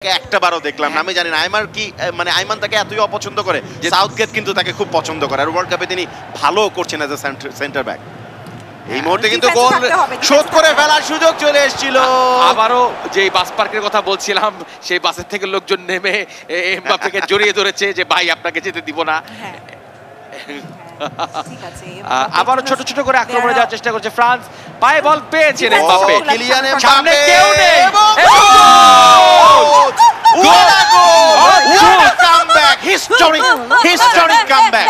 একটাবারও দেখলাম না। আমি জানি না আইমান কি মানে আইমান তাকে এতই অপছন্দ করে, সাউথগেট কিন্তু তাকে খুব পছন্দ করে আর ওয়ার্ল্ড কাপে তিনি ভালো করছেন এজ এ সেন্টার ব্যাক। এই মুহূর্তে কিন্তু গোল শোধ করে ফেলার সুযোগ চলে এসেছিল। আবারও যে বাস পার্কের কথা বলছিলাম, সেই বাসের থেকে লোকজন নেমে এমবাপ্পেকে জড়িয়ে ধরেছে যে ভাই আপনাকে যেতে দিব না। আবারও ছোট ছোট করে আক্রমণে যাওয়ার চেষ্টা করছে ফ্রান্স। পায়ে বল পেয়েছেন এমবাপ্পে, কিলিয়ান সামনে এমবাপ্পে কেউ নেই। Historic comeback.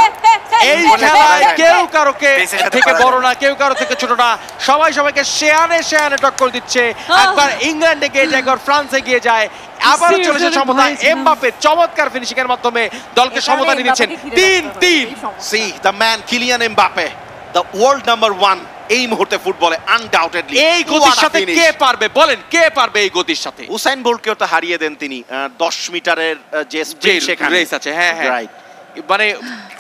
এই খেলায় কেউ কারোকে থেকে বড় না, কেউ কারো থেকে ছোট না, সবাই সবাইকে শেয়ানে শেয়ানে টক্কর দিচ্ছে। একবার ইংল্যান্ডে গিয়ে যায়, একবার ফ্রান্সে গিয়ে যায়, আবার চলেছে সমতা। এমবাপ্পে চমৎকার ফিনিশিং এর মাধ্যমে দলকে সমতা নিয়ে দিচ্ছেন 3-3। C the man Kylian Mbappe, the world number 1 এই মুহূর্তে ফুটবলে আনডাউটেডলি। এই গতির সাথে কে পারবে বলেন, কে পারবে এই গতির সাথে? উসাইন বোল্টকেও তো হারিয়ে দেন তিনি 10 মিটারের যে স্প্রিন্ট সেখানে রেস আছে। হ্যাঁ হ্যাঁ, রাইট। মানে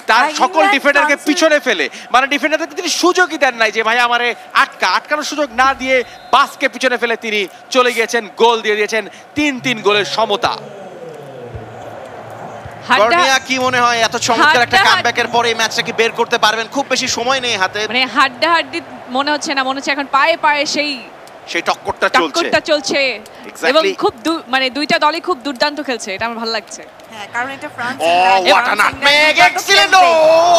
তার সকল ডিফেন্ডারকে পিছনে ফেলে, মানে ডিফেন্ডারকে তিনি সুযোগই দেন নাই যে ভাই আমারে আটকানোর সুযোগ না দিয়ে বাসকে পিছনে ফেলে তিনি চলে গিয়েছেন, গোল দিয়ে দিয়েছেন। 3-3 গোলের সমতা। কর্নিয়া কি মনে হয় এত চমৎকার একটা কামব্যাকের পরে এই ম্যাচটা কি বের করতে পারবেন? খুব বেশি সময় নেই হাতে, মানে হাড্ডাহাড্ডি মনে হচ্ছে না, মনে হচ্ছে এখন পায়ে পায়ে সেই টক্করটা চলছে এবং খুব মানে দুইটা দলই খুব দুর্দান্ত খেলছে, এটা আমার ভালো লাগছে। হ্যাঁ, কারণ এটা ফ্রান্স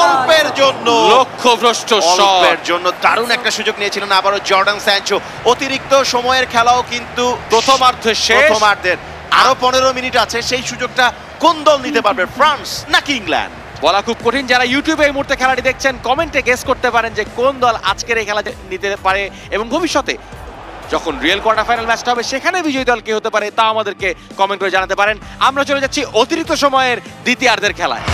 অল্পের জন্য লক্ষ্যভ্রষ্ট অল্পের জন্য দারুণ একটা সুযোগ নিয়েছিলেন আবারও জর্ডান স্যানচো। অতিরিক্ত সময়ের খেলাও কিন্তু প্রথমার্ধের আরো 15 মিনিট আছে। সেই সুযোগটা কোন দল নিতে পারবে, ফ্রান্স নাকি ইংল্যান্ড? বলা খুব কঠিন। যারা ইউটিউবে এই মুহূর্তে খেলাটি দেখছেন, কমেন্টে গেস করতে পারেন যে কোন দল আজকের এই খেলা নিতে পারে এবং ভবিষ্যতে যখন রিয়েল কোয়ার্টার ফাইনাল ম্যাচটা হবে সেখানে বিজয়ী দল কে হতে পারে তা আমাদেরকে কমেন্ট করে জানাতে পারেন। আমরা চলে যাচ্ছি অতিরিক্ত সময়ের দ্বিতীয়ার্ধের খেলায়।